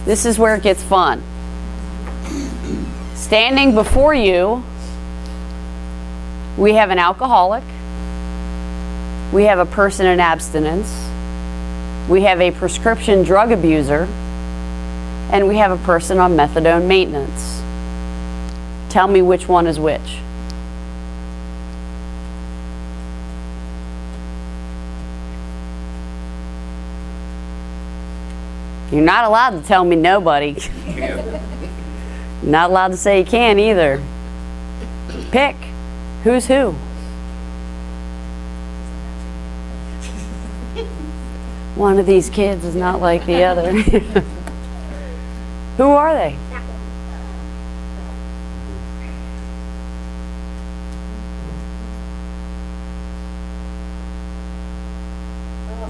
This is where it gets fun. Standing before you, we have an alcoholic, we have a person in abstinence, we have a prescription drug abuser, and we have a person on methadone maintenance. Tell me which one is which. You're not allowed to tell me nobody. You're not allowed to say you can't either. Pick. Who's who? One of these kids is not like the other. Who are they?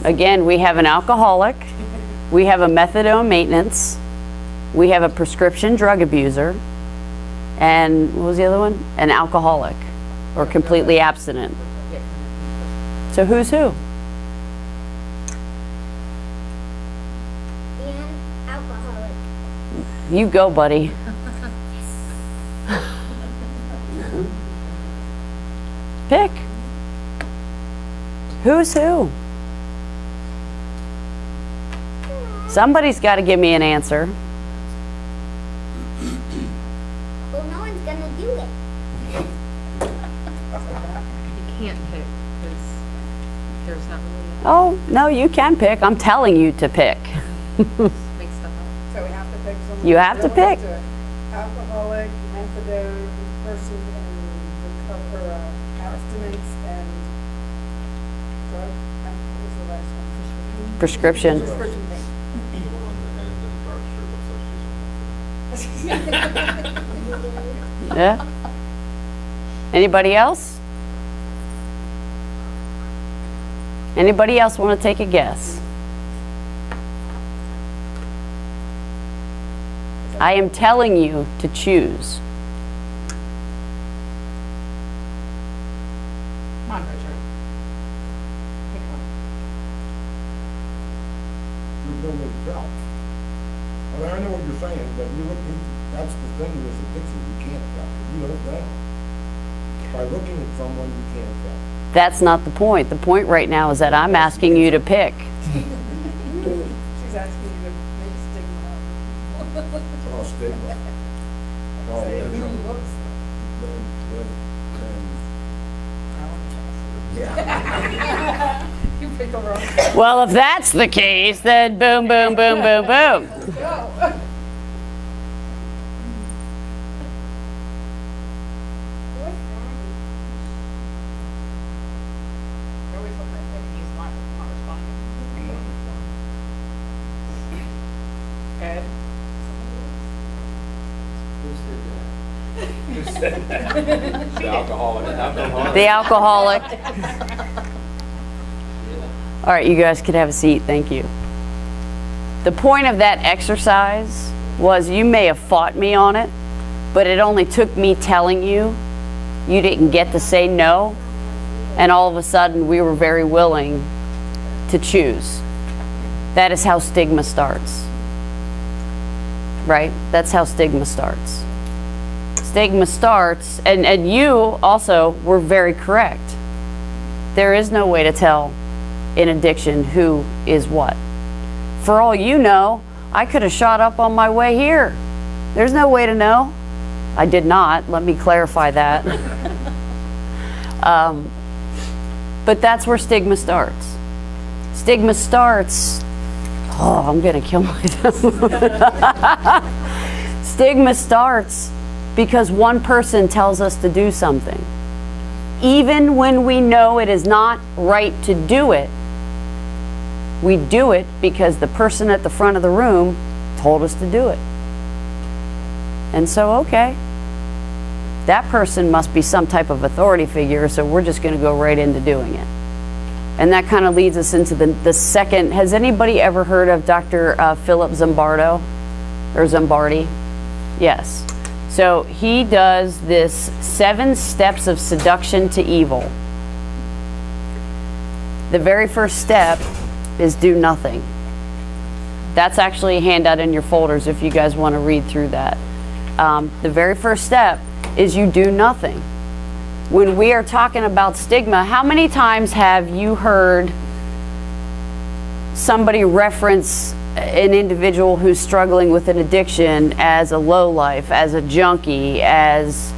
Again, we have an alcoholic. We have a methadone maintenance, we have a prescription drug abuser, and what was the other one? An alcoholic, or completely abstinent. So who's who? And alcoholic. You go, buddy. Pick. Who's who? Somebody's got to give me an answer. Well, no one's gonna do it. You can't pick because there's not really Oh, no, you can pick. I'm telling you to pick. make stuff up. So we have to pick someone. You have to pick. Alcoholic, methadone, person in recover, abstinence, and drug. What was the last one? Prescription. Prescription. Yeah. Anybody else? Anybody else want to take a guess? I am telling you to choose. Come on, Richard. Pick one. You're going with yourself. I mean, I know what you're saying, but that's the thing with addiction, you can't tell. You don't know. By looking at someone, you can't tell. That's not the point. The point right now is that I'm asking you to pick. She's asking you to make stigma. Oh, stigma. Oh, Say that's who something. looks. Yeah. You pick a wrong. Well, if that's the case, then boom, boom, boom, boom, boom. Go. Ed? The alcoholic. The alcoholic. All right, you guys could have a seat. Thank you. The point of that exercise was you may have fought me on it, but it only took me telling you you didn't get to say no, and all of a sudden we were very willing to choose. That is how stigma starts. Right? That's how stigma starts. Stigma starts, and you also were very correct. There is no way to tell in addiction who is what. For all you know, I could have shot up on my way here. There's no way to know. I did not. Let me clarify that. But that's where stigma starts. Stigma starts, oh, I'm gonna kill myself. Stigma starts because one person tells us to do something. Even when we know it is not right to do it, we do it because the person at the front of the room told us to do it. And so, okay, that person must be some type of authority figure, so we're just gonna go right into doing it. And that kind of leads us into the second. Has anybody ever heard of Dr. Philip Zimbardo, or Zimbardi? Yes. So he does this 7 steps of seduction to evil. The very first step is do nothing. That's actually a handout in your folders if you guys want to read through that. The very first step is you do nothing. When we are talking about stigma, how many times have you heard somebody reference an individual who's struggling with an addiction as a lowlife, as a junkie, as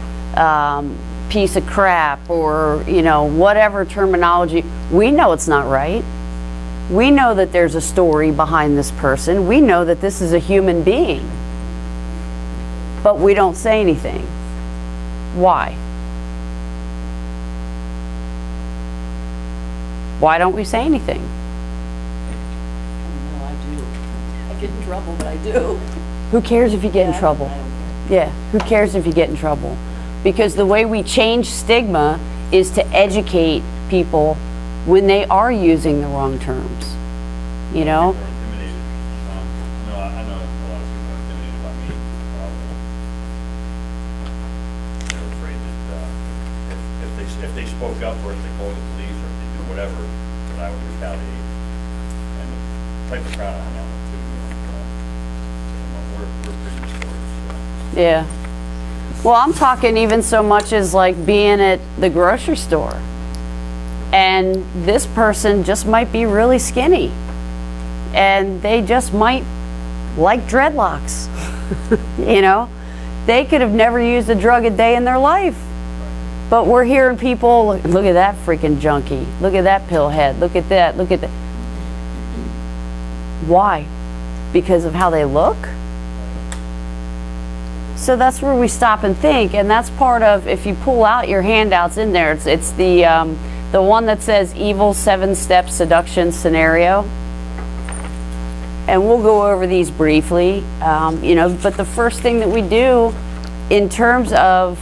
piece of crap, or whatever terminology? We know it's not right. We know that there's a story behind this person. We know that this is a human being. But we don't say anything. Why? Why don't we say anything? No, I do. I get in trouble, but I do. Who cares if you get in trouble? I don't care. Yeah, who cares if you get in trouble? Because the way we change stigma is to educate people when they are using the wrong terms. You know? Or intimidated. No, I know a lot of people are intimidated by me. They're afraid that if they spoke up, or if they called the police, or if they do whatever, that I would retaliate. And the type of crowd I hang out with too, we're pretty stories. Yeah. Well, I'm talking even so much as like being at the grocery store. And this person just might be really skinny. And they just might like dreadlocks. They could have never used a drug a day in their life. But we're hearing people, look at that freaking junkie. Look at that pillhead. Look at that. Look at that. Why? Because of how they look? So that's where we stop and think. And that's part of, if you pull out your handouts in there, it's the one that says evil 7-step seduction scenario. And we'll go over these briefly, but the first thing that we do in terms of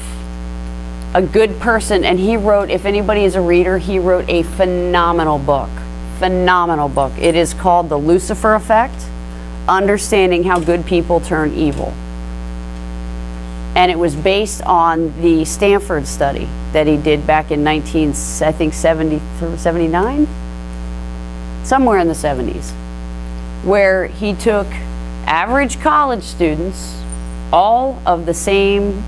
a good person, and he wrote, if anybody is a reader, he wrote a phenomenal book. It is called The Lucifer Effect, Understanding How Good People Turn Evil. And it was based on the Stanford study that he did back in 79, somewhere in the 70s, where he took average college students, all of the same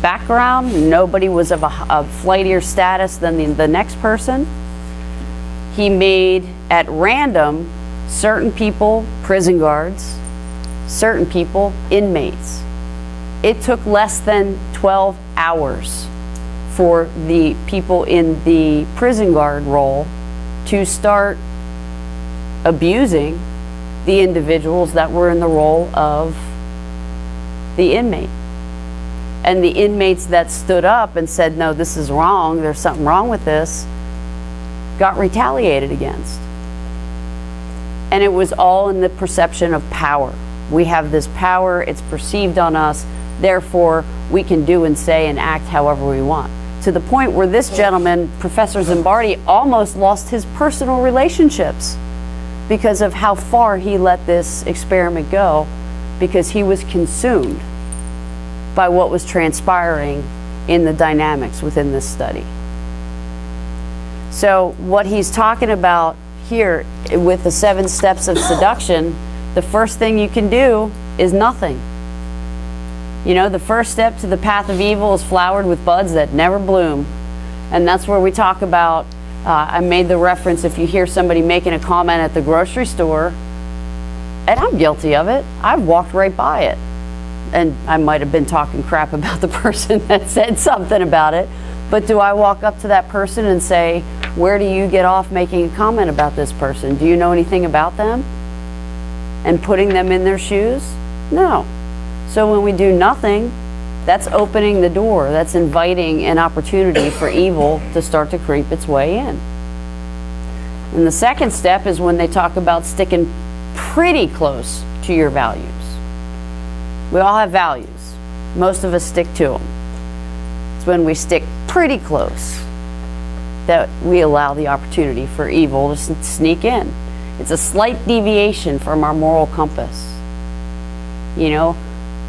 background. Nobody was of a flightier status than the next person. He made, at random, certain people prison guards, certain people inmates. It took less than 12 hours for the people in the prison guard role to start abusing the individuals that were in the role of the inmate. And the inmates that stood up and said, no, this is wrong, there's something wrong with this, got retaliated against. And it was all in the perception of power. We have this power, it's perceived on us, therefore we can do and say and act however we want. To the point where this gentleman, Professor Zimbardi, almost lost his personal relationships because of how far he let this experiment go, because he was consumed by what was transpiring in the dynamics within this study. So what he's talking about here with the 7 steps of seduction, the first thing you can do is nothing. The first step to the path of evil is flowered with buds that never bloom. And that's where we talk about, I made the reference, if you hear somebody making a comment at the grocery store, and I'm guilty of it, I've walked right by it. And I might have been talking crap about the person that said something about it, but do I walk up to that person and say, where do you get off making a comment about this person? Do you know anything about them? And putting them in their shoes? No. So when we do nothing, that's opening the door. That's inviting an opportunity for evil to start to creep its way in. And the second step is when they talk about sticking pretty close to your values. We all have values. Most of us stick to them. It's when we stick pretty close that we allow the opportunity for evil to sneak in. It's a slight deviation from our moral compass.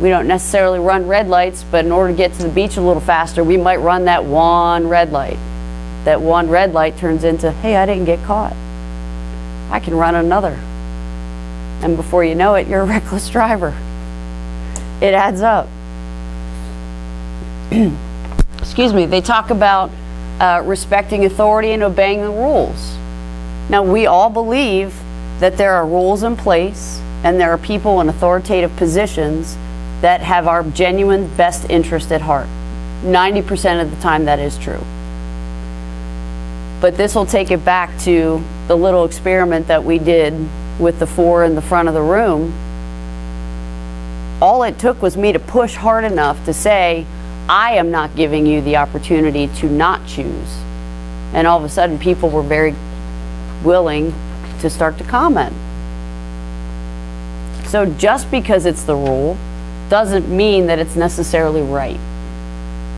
We don't necessarily run red lights, but in order to get to the beach a little faster, we might run that one red light. That one red light turns into, hey, I didn't get caught. I can run another. And before you know it, you're a reckless driver. It adds up. Excuse me, they talk about respecting authority and obeying the rules. Now, we all believe that there are rules in place and there are people in authoritative positions that have our genuine best interest at heart. 90% of the time that is true. But this will take it back to the little experiment that we did with the 4 in the front of the room. All it took was me to push hard enough to say, I am not giving you the opportunity to not choose. And all of a sudden, people were very willing to start to comment. So just because it's the rule doesn't mean that it's necessarily right.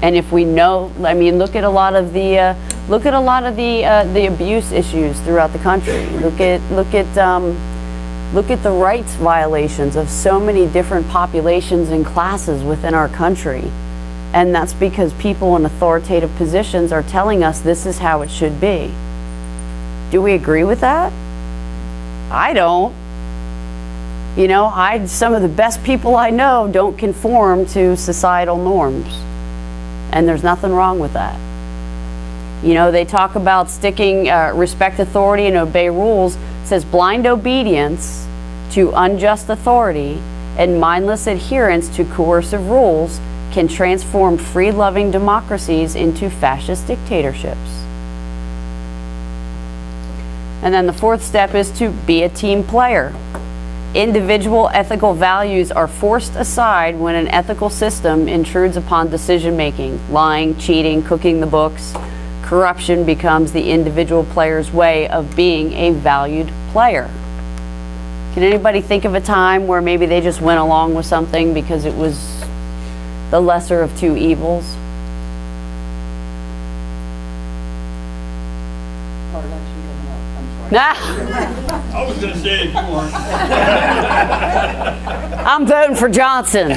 And if we know, I mean, look at a lot of the abuse issues throughout the country. Look at the rights violations of so many different populations and classes within our country. And that's because people in authoritative positions are telling us this is how it should be. Do we agree with that? I don't. You know, some of the best people I know don't conform to societal norms. And there's nothing wrong with that. You know, they talk about sticking, respect authority and obey rules. It says blind obedience to unjust authority and mindless adherence to coercive rules can transform free-loving democracies into fascist dictatorships. And then the 4th step is to be a team player. Individual ethical values are forced aside when an ethical system intrudes upon decision-making. Lying, cheating, cooking the books. Corruption becomes the individual player's way of being a valued player. Can anybody think of a time where maybe they just went along with something because it was the lesser of two evils? I was gonna say if you weren't. I'm voting for Johnson.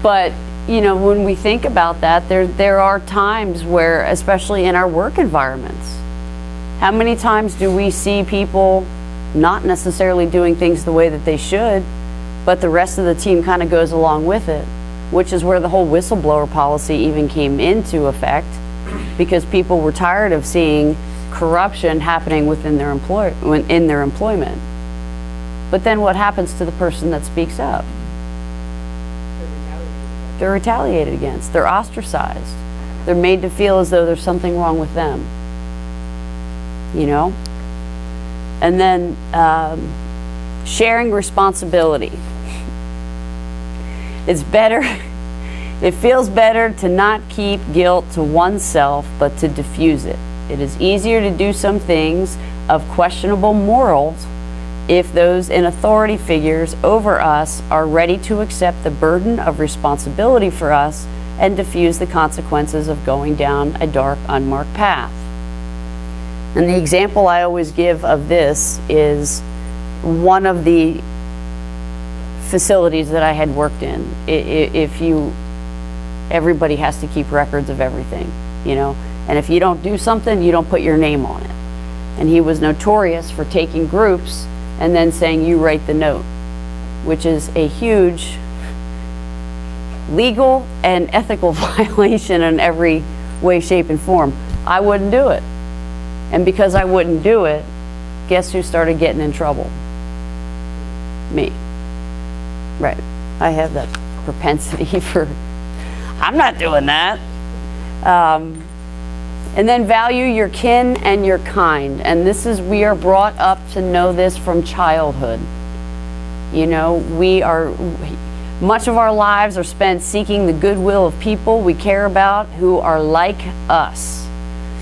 But you know, when we think about that, there are times where, especially in our work environments, how many times do we see people not necessarily doing things the way that they should, but the rest of the team kind of goes along with it, which is where the whole whistleblower policy even came into effect, because people were tired of seeing corruption happening within their employment. But then what happens to the person that speaks up? They're retaliated against. They're ostracized. They're made to feel as though there's something wrong with them. You know? And then sharing responsibility. It's better, it feels better to not keep guilt to oneself, but to diffuse it. It is easier to do some things of questionable morals if those in authority figures over us are ready to accept the burden of responsibility for us and diffuse the consequences of going down a dark, unmarked path. And the example I always give of this is one of the facilities that I had worked in. Everybody has to keep records of everything, you know, and if you don't do something, you don't put your name on it. And he was notorious for taking groups and then saying, you write the note, which is a huge legal and ethical violation in every way, shape, and form. I wouldn't do it. And because I wouldn't do it, guess who started getting in trouble? Me. Right. I have that propensity for, I'm not doing that. And then value your kin and your kind. And this is, we are brought up to know this from childhood. You know, much of our lives are spent seeking the goodwill of people we care about who are like us.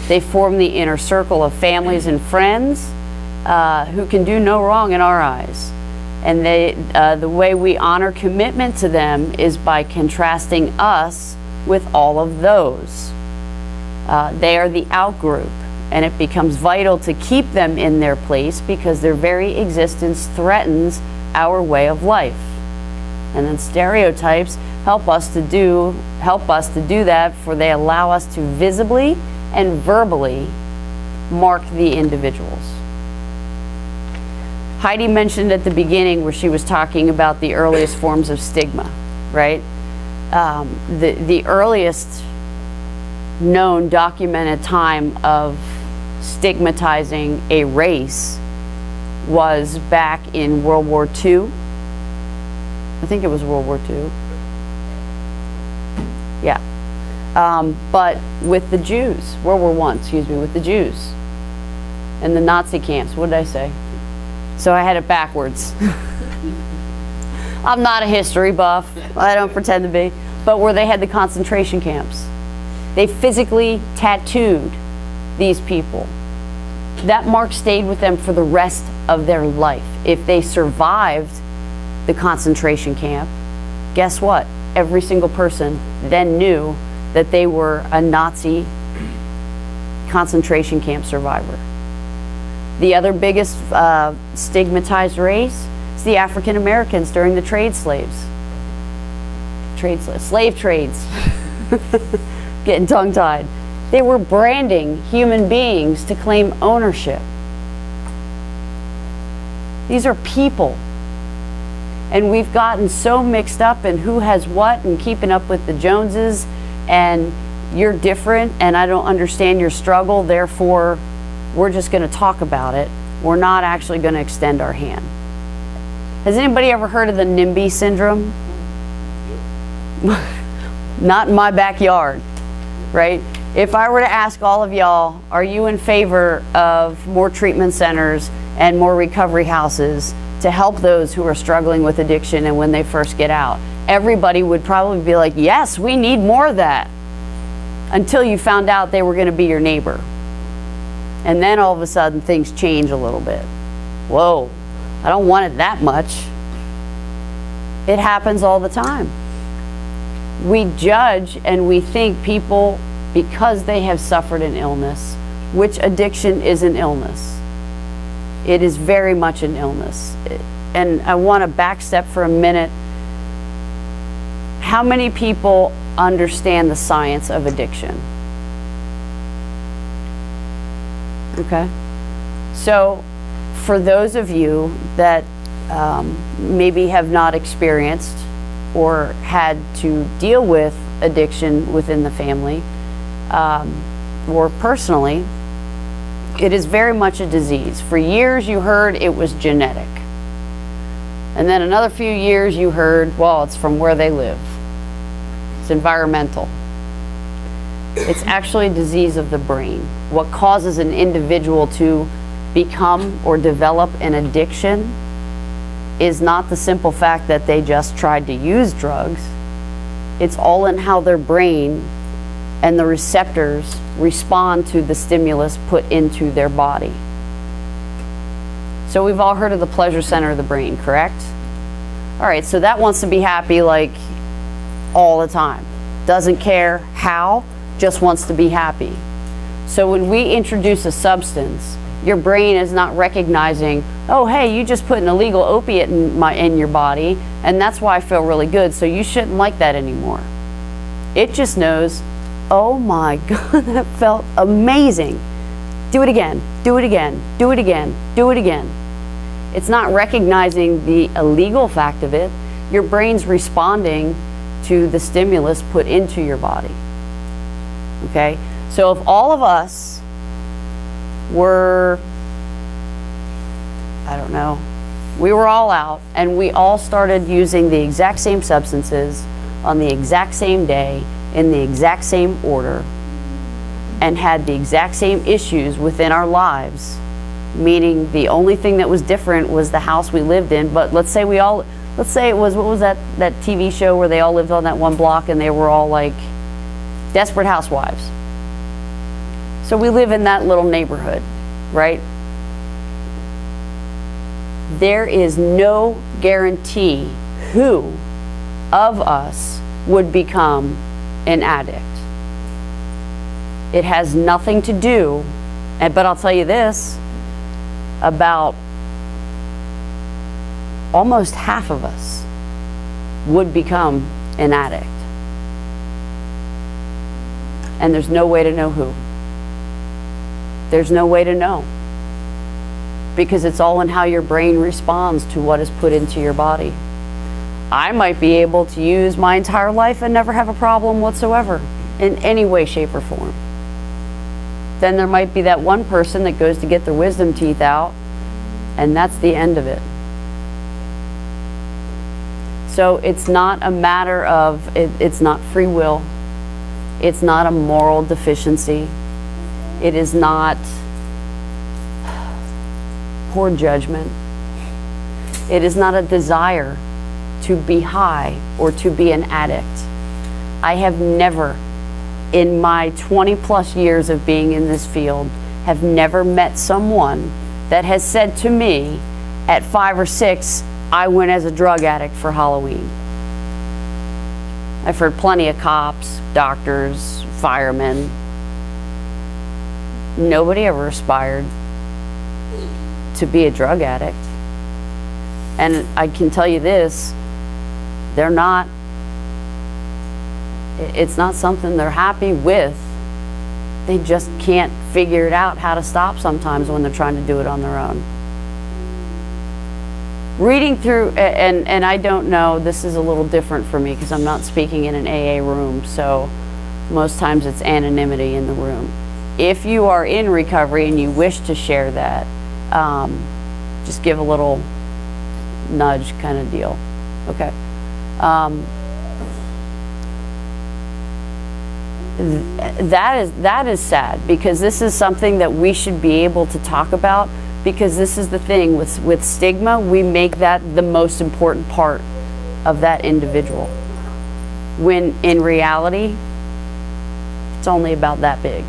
They form the inner circle of families and friends who can do no wrong in our eyes. And the way we honor commitment to them is by contrasting us with all of those. They are the out-group, and it becomes vital to keep them in their place because their very existence threatens our way of life. And then stereotypes help us to do that, for they allow us to visibly and verbally mark the individuals. Heidi mentioned at the beginning where she was talking about the earliest forms of stigma, right? The earliest known documented time of stigmatizing a race was back in World War II. I think it was World War II. Yeah. But with the Jews, World War I, excuse me, with the Jews and the Nazi camps. What did I say? So I had it backwards. I'm not a history buff. I don't pretend to be. But where they had the concentration camps. They physically tattooed these people. That mark stayed with them for the rest of their life. If they survived the concentration camp, guess what? Every single person then knew that they were a Nazi concentration camp survivor. The other biggest stigmatized race is the African Americans during the slave trades. Getting tongue-tied. They were branding human beings to claim ownership. These are people. And we've gotten so mixed up in who has what and keeping up with the Joneses, and you're different and I don't understand your struggle, therefore we're just going to talk about it. We're not actually going to extend our hand. Has anybody ever heard of the NIMBY syndrome? Not in my backyard, right? If I were to ask all of y'all, are you in favor of more treatment centers and more recovery houses to help those who are struggling with addiction and when they first get out? Everybody would probably be like, yes, we need more of that. Until you found out they were going to be your neighbor. And then all of a sudden things change a little bit. Whoa, I don't want it that much. It happens all the time. We judge and we think people, because they have suffered an illness, which addiction is an illness. It is very much an illness. And I want to backstep for a minute. How many people understand the science of addiction? Okay. So for those of you that maybe have not experienced or had to deal with addiction within the family or personally, it is very much a disease. For years you heard it was genetic. And then another few years you heard, well, it's from where they live. It's environmental. It's actually a disease of the brain. What causes an individual to become or develop an addiction is not the simple fact that they just tried to use drugs. It's all in how their brain and the receptors respond to the stimulus put into their body. So we've all heard of the pleasure center of the brain, correct? All right, so that wants to be happy like all the time. Doesn't care how, just wants to be happy. So when we introduce a substance, your brain is not recognizing, oh, hey, you just put an illegal opiate in your body, and that's why I feel really good, so you shouldn't like that anymore. It just knows, oh my God, that felt amazing. Do it again, do it again, do it again, do it again. It's not recognizing the illegal fact of it. Your brain's responding to the stimulus put into your body. Okay? So if all of us were, I don't know, we were all out and we all started using the exact same substances on the exact same day in the exact same order and had the exact same issues within our lives, meaning the only thing that was different was the house we lived in, but let's say it was, what was that TV show where they all lived on that one block and they were all like Desperate Housewives. So we live in that little neighborhood, right? There is no guarantee who of us would become an addict. It has nothing to do, but I'll tell you this, about almost half of us would become an addict. And there's no way to know who. There's no way to know. because it's all in how your brain responds to what is put into your body. I might be able to use my entire life and never have a problem whatsoever in any way, shape, or form. Then there might be that one person that goes to get their wisdom teeth out, and that's the end of it. So it's not a matter of, it's not free will. It's not a moral deficiency. It is not poor judgment. It is not a desire to be high or to be an addict. I have never, in my 20 plus years of being in this field, have never met someone that has said to me at 5 or 6, I went as a drug addict for Halloween. I've heard plenty of cops, doctors, firemen. Nobody ever aspired to be a drug addict. And I can tell you this, they're not, it's not something they're happy with. They just can't figure it out how to stop sometimes when they're trying to do it on their own. Reading through, and I don't know, this is a little different for me because I'm not speaking in an AA room, so most times it's anonymity in the room. If you are in recovery and you wish to share that, just give a little nudge kind of deal, okay? That is sad, because this is something that we should be able to talk about, because this is the thing with stigma, we make that the most important part of that individual, when in reality it's only about that big.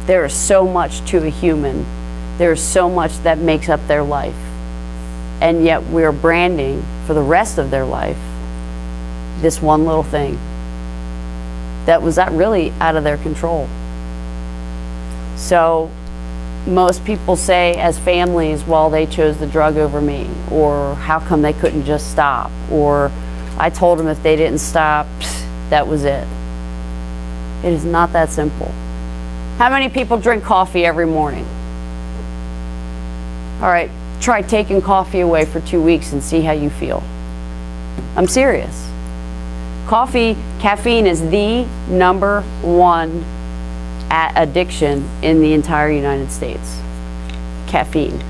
There is so much to a human, there is so much that makes up their life, and yet we're branding for the rest of their life this one little thing that was really out of their control. So most people say as families, well, they chose the drug over me, or how come they couldn't just stop, or I told them if they didn't stop, that was it. It is not that simple. How many people drink coffee every morning? All right, try taking coffee away for 2 weeks and see how you feel. I'm serious. Caffeine is the #1 addiction in the entire United States. Caffeine.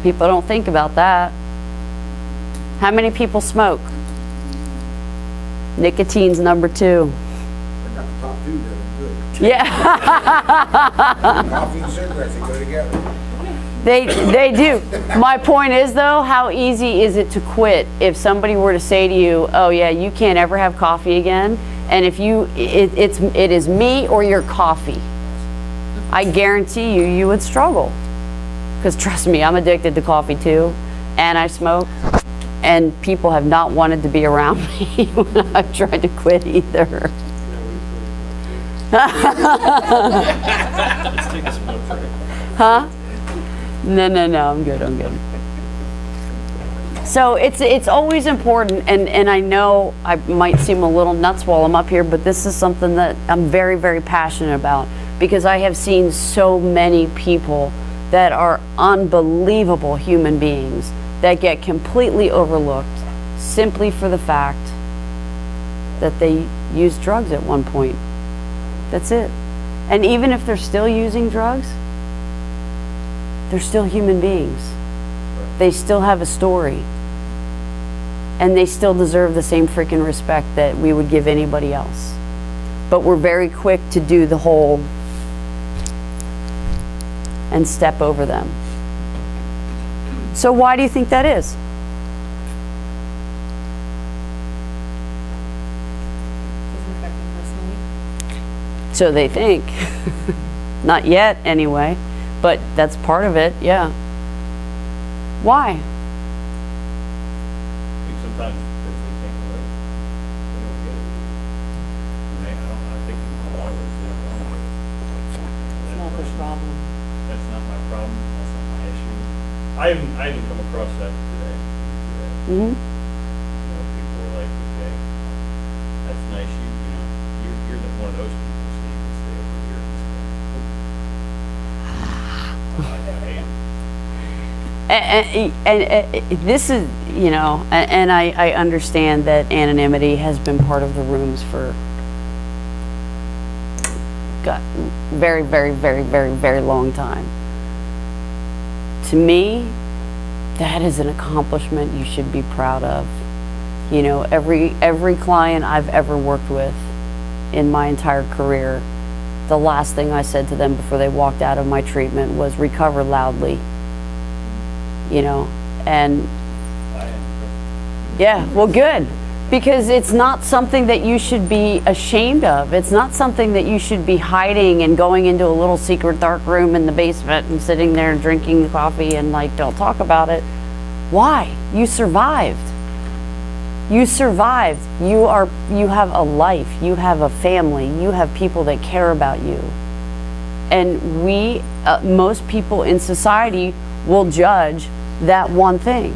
People don't think about that. How many people smoke? Nicotine's #2. I got the top 2 that are good. Yeah. Coffee and cigarettes, they go together. They do. My point is, though, how easy is it to quit if somebody were to say to you, oh yeah, you can't ever have coffee again, and if it is me or your coffee, I guarantee you would struggle. Because trust me, I'm addicted to coffee too, and I smoke, and people have not wanted to be around me when I've tried to quit either. Let's take a smoke break. Huh? No, I'm good. So it's always important, and I know I might seem a little nuts while I'm up here, but this is something that I'm very, very passionate about, because I have seen so many people that are unbelievable human beings that get completely overlooked simply for the fact that they used drugs at one point. That's it. And even if they're still using drugs, they're still human beings. They still have a story. And they still deserve the same freaking respect that we would give anybody else. But we're very quick to do the whole and step over them. So why do you think that is? Doesn't affect me personally. So they think. Not yet, anyway. But that's part of it, yeah. Why? I think sometimes if they can't relate, they don't get it. I think a lot of it's their problem. It's not their problem. That's not my problem, that's not my issue. I haven't come across that today. Mm-hmm. People were like, okay, that's nice, you're one of those people, so you can stay over here. And this is, you know, and I understand that anonymity has been part of the rooms for very, very, very, very, very long time. To me, that is an accomplishment you should be proud of. You know, every client I've ever worked with in my entire career, the last thing I said to them before they walked out of my treatment was recover loudly. You know, and yeah, well, good, because it's not something that you should be ashamed of. It's not something that you should be hiding and going into a little secret dark room in the basement and sitting there and drinking coffee and like, don't talk about it. Why? You survived. You survived. You have a life. You have a family. You have people that care about you. And most people in society will judge that one thing.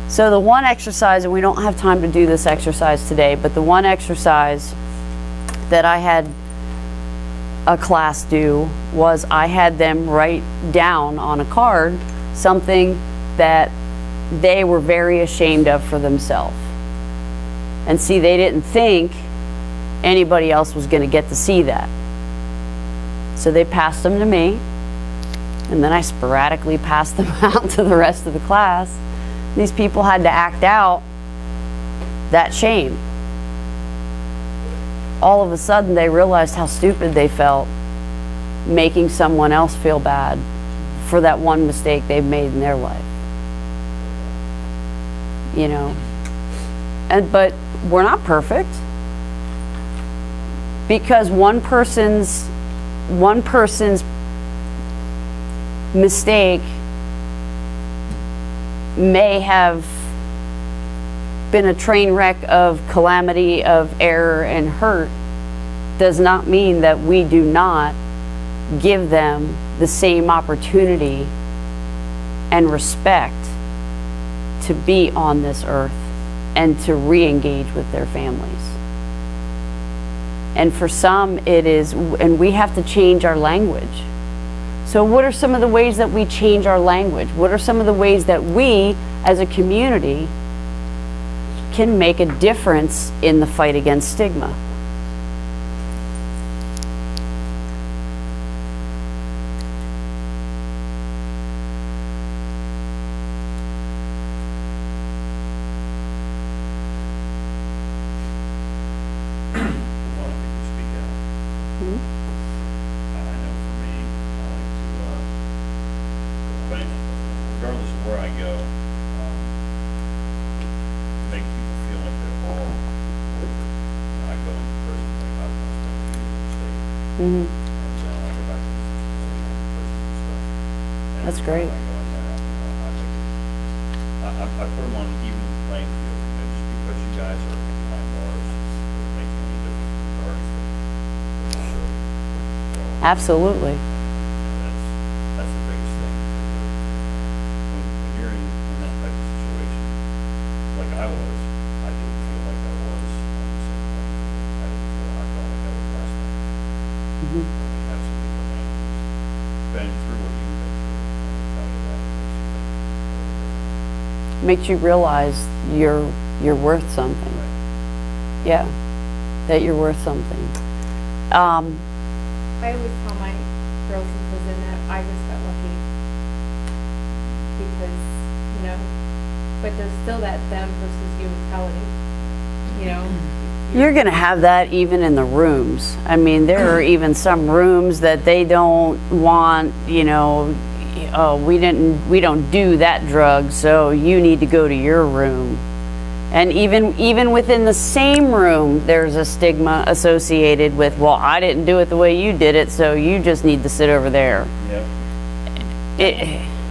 So the one exercise, and we don't have time to do this exercise today, but the one exercise that I had a class do was I had them write down on a card something that they were very ashamed of for themselves. And see, they didn't think anybody else was going to get to see that. So they passed them to me, and then I sporadically passed them out to the rest of the class. These people had to act out that shame. All of a sudden, they realized how stupid they felt making someone else feel bad for that one mistake they've made in their life. You know, but we're not perfect, because one person's mistake may have been a train wreck of calamity, of error and hurt, does not mean that we do not give them the same opportunity and respect to be on this earth and to re-engage with their families. And for some it is, and we have to change our language. So what are some of the ways that we change our language? What are some of the ways that we as a community can make a difference in the fight against stigma? That's great. I put them on an even playing field, and just because you guys are behind bars doesn't make any difference regardless of. Absolutely. That's the biggest thing. When you're in that type of situation, like I was, I didn't feel like I was on the same playing field. I felt like I was wrestling. Mm-hmm. When you have somebody come in who's been through what you've been through, and they tell you that, it Makes you realize you're worth something. Right. Yeah, that you're worth something. I always tell my girls in prison that I just got lucky because, you know, but there's still that them versus you mentality, you know? You're going to have that even in the rooms. I mean, there are even some rooms that they don't want, you know, oh, we don't do that drug, so you need to go to your room. And even within the same room, there's a stigma associated with, well, I didn't do it the way you did it, so you just need to sit over there. Yep.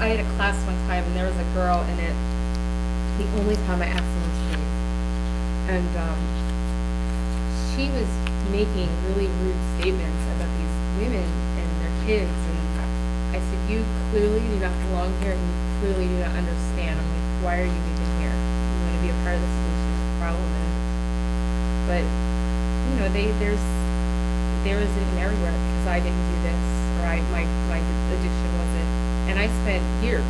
I had a class one time and there was a girl in it, the only time I asked them to leave. And she was making really rude statements about these women and their kids. And I said, you clearly do not belong here and you clearly do not understand. I'm like, why are you even here? You want to be a part of the solution of the problem. But, you know, there is an everywhere because I didn't do this or my addiction wasn't. And I spent years